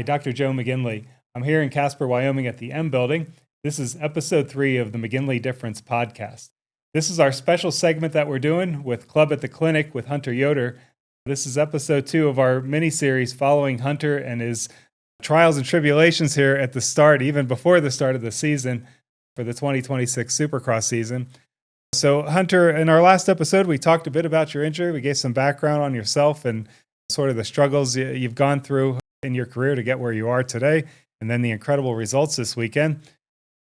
Hi, Dr. Joe McGinley. I'm here in Casper, Wyoming at the M Building. This is episode 3 of the McGinley Difference podcast. This is our special segment that we're doing with Club at the Clinic with Hunter Yoder. This is episode 2 of our mini-series following Hunter and his trials and tribulations here at the start, even before the start of the season for the 2026 Supercross season. So Hunter, in our last episode, we talked a bit about your injury. We gave some background on yourself and sort of the struggles you've gone through in your career to get where you are today, and then the incredible results this weekend.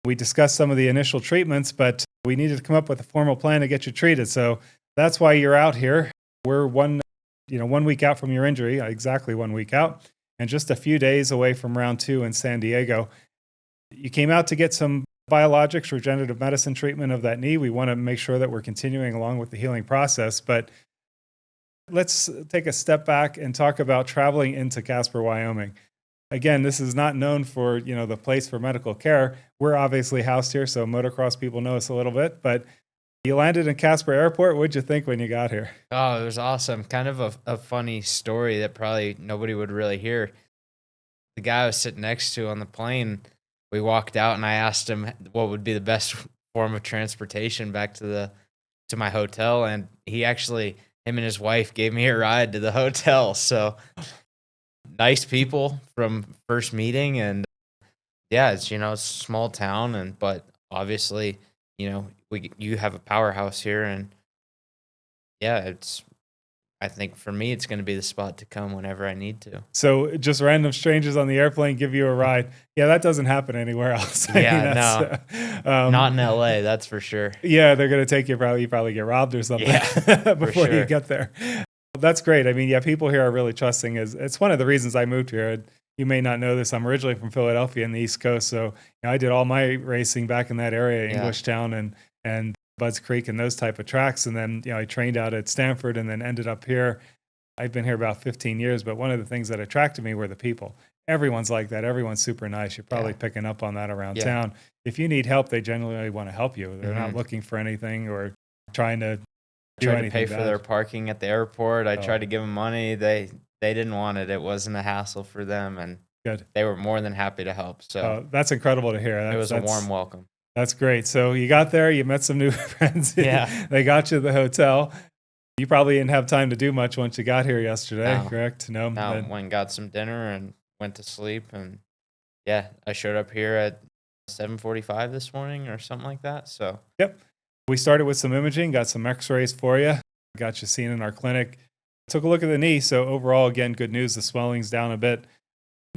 We discussed some of the initial treatments, but we needed to come up with a formal plan to get you treated. So that's why you're out here. We're one week out from your injury, exactly 1 week out, and just a few days away from round 2 in San Diego. You came out to get some biologics, regenerative medicine treatment of that knee. We want to make sure that we're continuing along with the healing process, but let's take a step back and talk about traveling into Casper, Wyoming. Again, this is not known for, the place for medical care. We're obviously housed here, so motocross people know us a little bit, but you landed in Casper Airport. What'd you think when you got here? Oh, it was awesome. Kind of a funny story that probably nobody would really hear. The guy I was sitting next to on the plane, we walked out and I asked him what would be the best form of transportation back to my hotel, and him and his wife gave me a ride to the hotel. So nice people from first meeting, and yeah, it's it's a small town, but obviously you have a powerhouse here, and yeah, I think for me it's going to be the spot to come whenever I need to. So just random strangers on the airplane give you a ride. Yeah, that doesn't happen anywhere else. Yeah, no, not in LA, that's for sure. Yeah, they're going to take you. You probably get robbed or something before you get there. That's great. I mean, yeah, people here are really trusting. It's one of the reasons I moved here. You may not know this. I'm originally from Philadelphia in the East Coast, so I did all my racing back in that area, Englishtown and Budds Creek and those type of tracks. And then, I trained out at Stanford and then ended up here. I've been here about 15 years, but one of the things that attracted me were the people. Everyone's like that. Everyone's super nice. You're probably picking up on that around town. If you need help, they generally want to help you. They're not looking for anything or trying to pay for their parking at the airport. I tried to give them money. They didn't want it. It wasn't a hassle for them, and they were more than happy to help. So that's incredible to hear. It was a warm welcome. That's great. So you got there, you met some new friends. Yeah. They got you to the hotel. You probably didn't have time to do much once you got here yesterday, correct? No. Went and got some dinner and went to sleep. And yeah, I showed up here at 7:45 this morning or something like that. So yep. We started with some imaging, got some x-rays for you, got you seen in our clinic. Took a look at the knee. So overall, again, good news. The swelling's down a bit.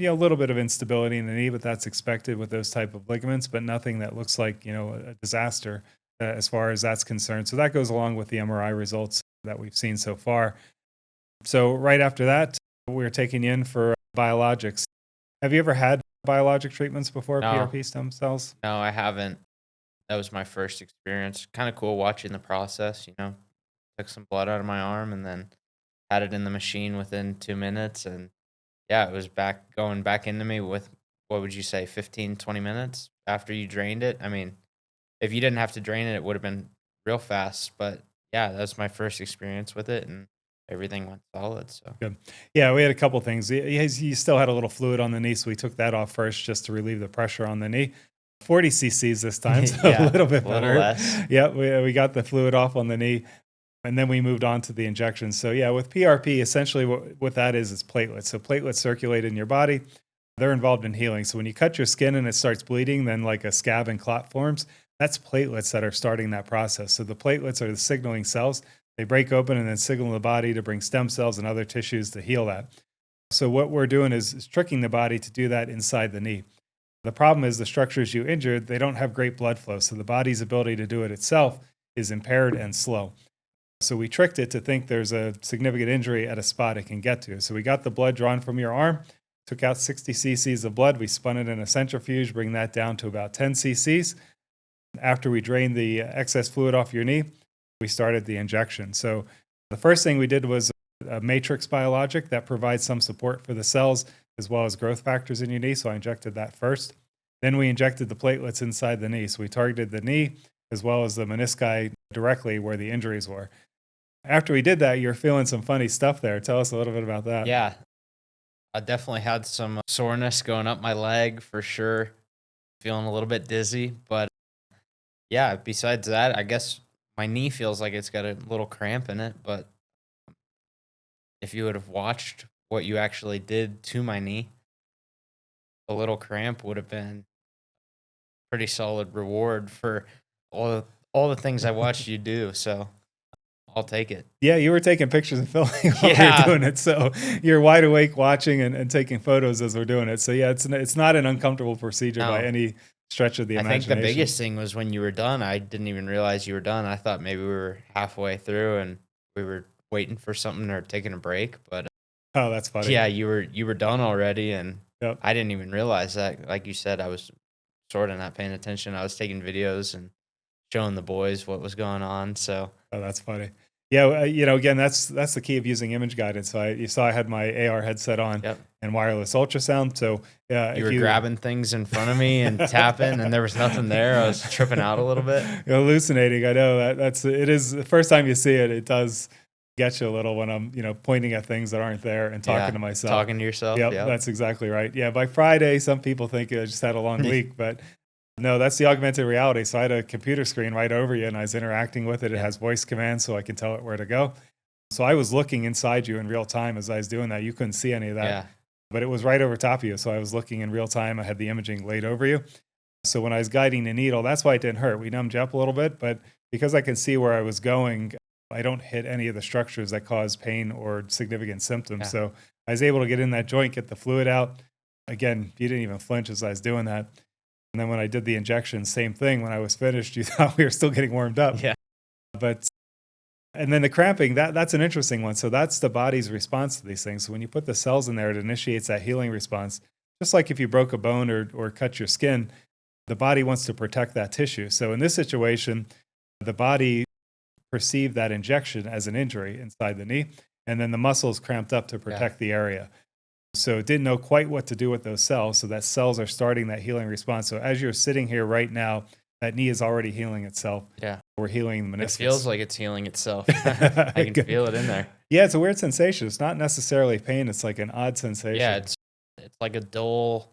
A little bit of instability in the knee, but that's expected with those type of ligaments, but nothing that looks like, a disaster as far as that's concerned. So that goes along with the MRI results that we've seen so far. So right after that, we're taking you in for biologics. Have you ever had biologic treatments before, No. PRP stem cells? No, I haven't. That was my first experience. Kind of cool watching the process, Took some blood out of my arm and then had it in the machine within 2 minutes, and yeah, it was going back into me with, what would you say, 15, 20 minutes after you drained it. I mean, if you didn't have to drain it, it would have been real fast. But yeah, that's my first experience with it, and everything went solid. So good. Yeah, we had a couple things. He still had a little fluid on the knee, so we took that off first just to relieve the pressure on the knee. 40 cc's this time, so a little bit better. Less. Yeah, we got the fluid off on the knee. And then we moved on to the injections. So yeah, with PRP, essentially what that is platelets. So platelets circulate in your body. They're involved in healing. So when you cut your skin and it starts bleeding, then like a scab and clot forms, that's platelets that are starting that process. So the platelets are the signaling cells. They break open and then signal the body to bring stem cells and other tissues to heal that. So what we're doing is tricking the body to do that inside the knee. The problem is the structures you injured, they don't have great blood flow. So the body's ability to do it itself is impaired and slow. So we tricked it to think there's a significant injury at a spot it can get to. So we got the blood drawn from your arm, took out 60 cc's of blood. We spun it in a centrifuge, bring that down to about 10 cc's. After we drained the excess fluid off your knee, we started the injection. So the first thing we did was a matrix biologic that provides some support for the cells as well as growth factors in your knee. So I injected that first. Then we injected the platelets inside the knee. So we targeted the knee as well as the menisci directly where the injuries were. After we did that, you're feeling some funny stuff there. Tell us a little bit about that. Yeah. I definitely had some soreness going up my leg for sure. Feeling a little bit dizzy, but yeah, besides that, I guess my knee feels like it's got a little cramp in it, but if you would have watched what you actually did to my knee, a little cramp would have been pretty solid reward for all the things I watched you do. So I'll take it. Yeah, you were taking pictures and filming while we were Yeah. doing it. So you're wide awake watching and taking photos as we're doing it. So yeah, it's not an uncomfortable procedure by No. any stretch of the I think imagination. the biggest thing was when you were done. I didn't even realize you were done. I thought maybe we were halfway through and we were waiting for something or taking a break. But Oh, that's funny. yeah, you were done already, and Yep. I didn't even realize that. Like you said, I was sort of not paying attention. I was taking videos and showing the boys what was going on. So Oh, that's funny. Yeah, again, that's the key of using image guidance. So you saw I had my AR headset on Yep. and wireless ultrasound. So you were grabbing things in front of me and tapping, and there was nothing there. I was tripping out a little bit. hallucinating. I know it is the first time you see it. It does get you a little when I'm pointing at things that aren't there and talking to myself. Talking to yourself. Yep, Yep. that's exactly right. Yeah, by Friday, some people think I just had a long week, but no, that's the augmented reality. So I had a computer screen right over you and I was interacting with it. It has voice commands so I can tell it where to go. So I was looking inside you in real time as I was doing that. You couldn't see any of that, Yeah. but it was right over top of you. So I was looking in real time. I had the imaging laid over you. So when I was guiding the needle, that's why it didn't hurt. We numbed you up a little bit, but because I can see where I was going, I don't hit any of the structures that cause pain or significant symptoms. Yeah. So I was able to get in that joint, get the fluid out. Again, you didn't even flinch as I was doing that. And then when I did the injection, same thing. When I was finished, you thought we were still getting warmed up. Yeah. And then the cramping, that's an interesting one. So that's the body's response to these things. So when you put the cells in there, it initiates that healing response. Just like if you broke a bone or cut your skin, the body wants to protect that tissue. So in this situation, the body perceived that injection as an injury inside the knee, and then the muscles cramped up to protect the area. So it didn't know quite what to do with those cells. So that cells are starting that healing response. So as you're sitting here right now, that knee is already healing itself. Yeah. We're healing the meniscus. It feels like it's healing itself. I can feel it in there. Yeah, it's a weird sensation. It's not necessarily pain. It's like an odd sensation. Yeah, it's like a dull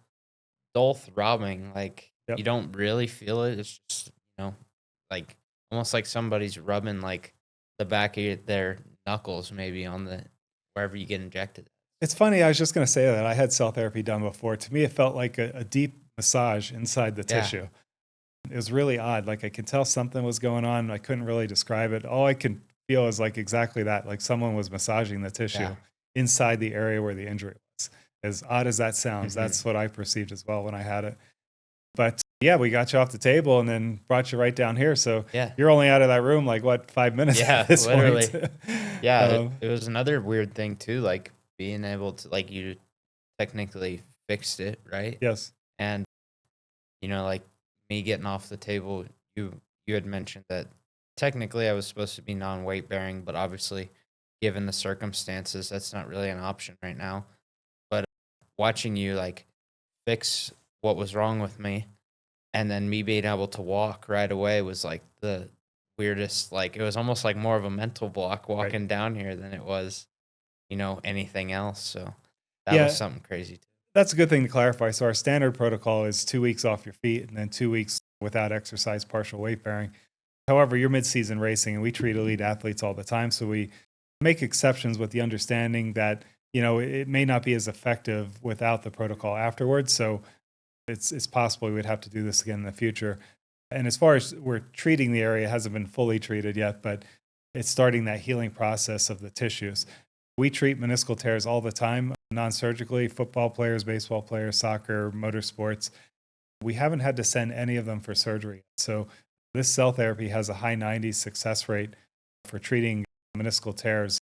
throbbing. Like you don't really feel it. It's just, like almost like somebody's rubbing like the back of their knuckles maybe on the wherever you get injected. It's funny. I was just going to say that I had cell therapy done before. To me, it felt like a deep massage inside the tissue. It was really odd. Like I could tell something was going on. I couldn't really describe it. All I could feel is like exactly that. Like someone was massaging the tissue inside the area where the injury was. As odd as that sounds, that's what I perceived as well when I had it. But yeah, we got you off the table and then brought you right down here. So you're only out of that room like what, 5 minutes? Yeah, at this literally. point. Yeah, it was another weird thing too. Like being able to, like, you technically fixed it, right? Yes. And like me getting off the table, you had mentioned that technically I was supposed to be non-weight bearing, but obviously given the circumstances, that's not really an option right now. But watching you like fix what was wrong with me and then me being able to walk right away was like the weirdest. Like it was almost like more of a mental block walking down here than it was anything else. So that was something crazy too. That's a good thing to clarify. So our standard protocol is 2 weeks off your feet and then 2 weeks without exercise, partial weight bearing. However, you're mid-season racing and we treat elite athletes all the time. So we make exceptions with the understanding that, it may not be as effective without the protocol afterwards. So it's possible we would have to do this again in the future. And as far as we're treating the area, it hasn't been fully treated yet, but it's starting that healing process of the tissues. We treat meniscal tears all the time, non-surgically, football players, baseball players, soccer, motorsports. We haven't had to send any of them for surgery. So this cell therapy has a high 90s success rate for treating meniscal tears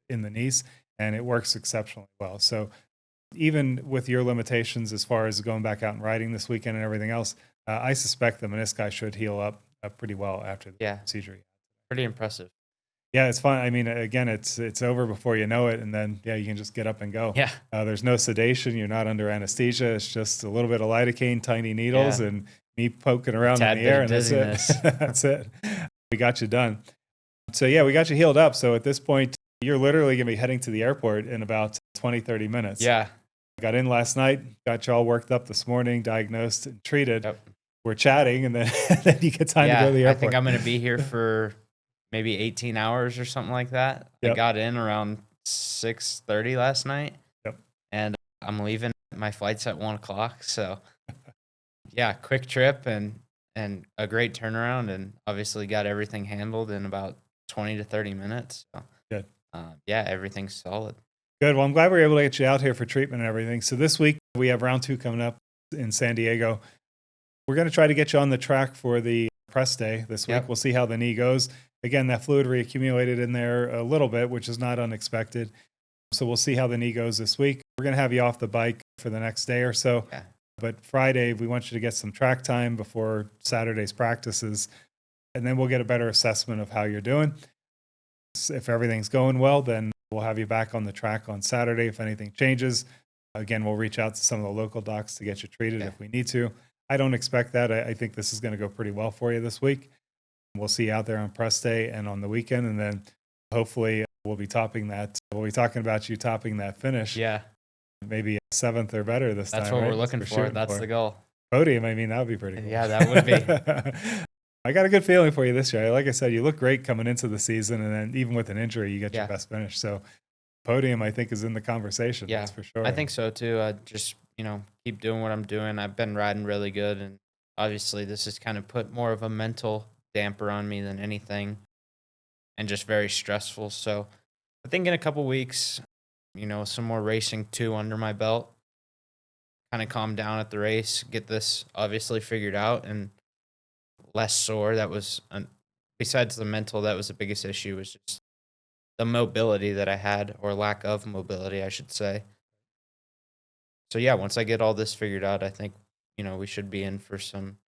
in the knees, and it works exceptionally well. So even with your limitations as far as going back out and riding this weekend and everything else, I suspect the menisci should heal up pretty well after the procedure. Pretty impressive. Yeah, it's fun. I mean, again, it's over before you know it, and then you can just get up and go. Yeah. There's no sedation. You're not under anesthesia. It's just a little bit of lidocaine, tiny needles, and me poking around in the air, and that's it. That's it. We got you done. So we got you healed up. So at this point, you're literally going to be heading to the airport in about 20, 30 minutes. Yeah. got in last night, got you all worked up this morning, diagnosed and treated. Yep. We're chatting, and then, then you get time to go to the airport. I think I'm going to be here for maybe 18 hours or something like that. Yep. I got in around 6:30 last night. Yep. And I'm leaving. My flight's at 1 o'clock. So, yeah, quick trip and a great turnaround, and obviously got everything handled in about 20 to 30 minutes. So, good. Yeah, everything's solid. Good. Well, I'm glad we were able to get you out here for treatment and everything. So this week we have round 2 coming up in San Diego. We're going to try to get you on the track for the press day this week. Yep. We'll see how the knee goes. Again, that fluid reaccumulated in there a little bit, which is not unexpected. So we'll see how the knee goes this week. We're going to have you off the bike for the next day or so. Yeah. But Friday, we want you to get some track time before Saturday's practices, and then we'll get a better assessment of how you're doing. If everything's going well, then we'll have you back on the track on Saturday. If anything changes, again, we'll reach out to some of the local docs to get you treated if we need to. I don't expect that. I think this is going to go pretty well for you this week. We'll see you out there on press day and on the weekend, and then hopefully we'll be topping that. We'll be talking about you topping that finish. Yeah. Maybe 7th or better this time. That's what we're looking for. That's the goal. Podium, I mean, that would be pretty cool. Yeah, that would be. I got a good feeling for you this year. Like I said, you look great coming into the season, and then even with an injury, you get your best finish. So podium, I think, is in the conversation. Yeah, that's for sure. I think so too. Just, keep doing what I'm doing. I've been riding really good, and obviously this has kind of put more of a mental damper on me than anything, and just very stressful. So I think in a couple weeks, some more racing too under my belt, kind of calm down at the race, get this obviously figured out, and less sore. That was, besides the mental, that was the biggest issue, was just the mobility that I had, or lack of mobility, I should say. So yeah, once I get all this figured out, I think, we should be in for some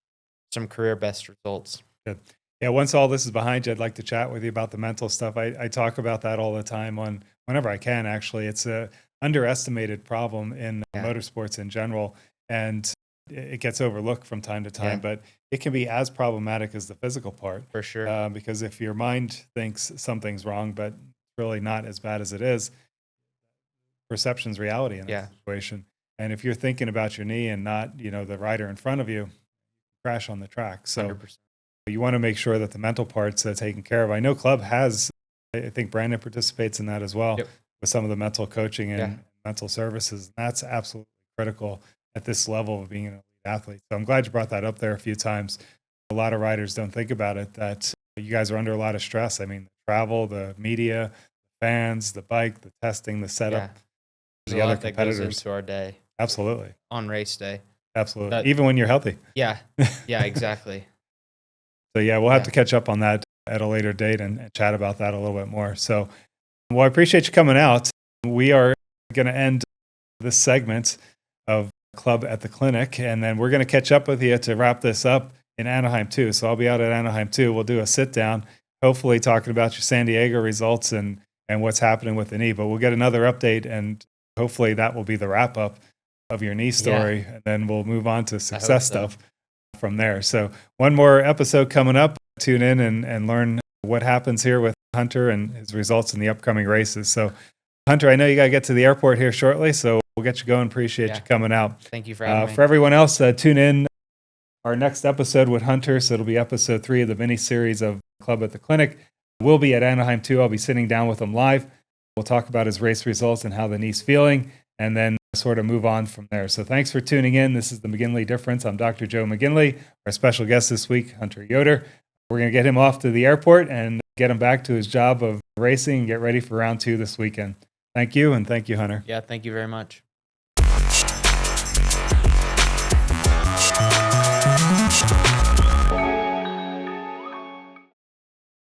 career best results. Good. Yeah, once all this is behind you, I'd like to chat with you about the mental stuff. I talk about that all the time whenever I can, actually. It's a underestimated problem in motorsports in general, and it gets overlooked from time to time, but it can be as problematic as the physical part. For sure. Because if your mind thinks something's wrong, but really not as bad as it is, perception's reality in that situation. And if you're thinking about your knee and not, the rider in front of you, crash on the track. So 100%. You want to make sure that the mental part's taken care of. I know Club has, I think Brandon participates in that as well, with some of the mental coaching and mental services. That's absolutely critical at this level of being an elite athlete. So I'm glad you brought that up there a few times. A lot of riders don't think about it, that you guys are under a lot of stress. I mean, the travel, the media, the fans, the bike, the testing, the setup, the other competitors. That goes into our day. Absolutely. On race day. Absolutely. Even when you're healthy. Yeah. Yeah, exactly. So yeah, we'll have to catch up on that at a later date and chat about that a little bit more. So, well, I appreciate you coming out. We are going to end this segment of Club at the Clinic, and then we're going to catch up with you to wrap this up in Anaheim too. So I'll be out at Anaheim too. We'll do a sit down, hopefully talking about your San Diego results and what's happening with the knee. But we'll get another update, and hopefully that will be the wrap up of your knee story, and then we'll move on to success stuff from there. So one more episode coming up. Tune in and learn what happens here with Hunter and his results in the upcoming races. So Hunter, I know you got to get to the airport here shortly, so we'll get you going. Appreciate you coming out. Thank you for having me. For everyone else, tune in our next episode with Hunter. So it'll be episode 3 of the mini series of Club at the Clinic. We'll be at Anaheim too. I'll be sitting down with him live. We'll talk about his race results and how the knee's feeling, and then sort of move on from there. So thanks for tuning in. This is the McGinley Difference. I'm Dr. Joe McGinley. Our special guest this week, Hunter Yoder. We're going to get him off to the airport and get him back to his job of racing and get ready for round 2 this weekend. Thank you, and thank you, Hunter. Yeah, thank you very much.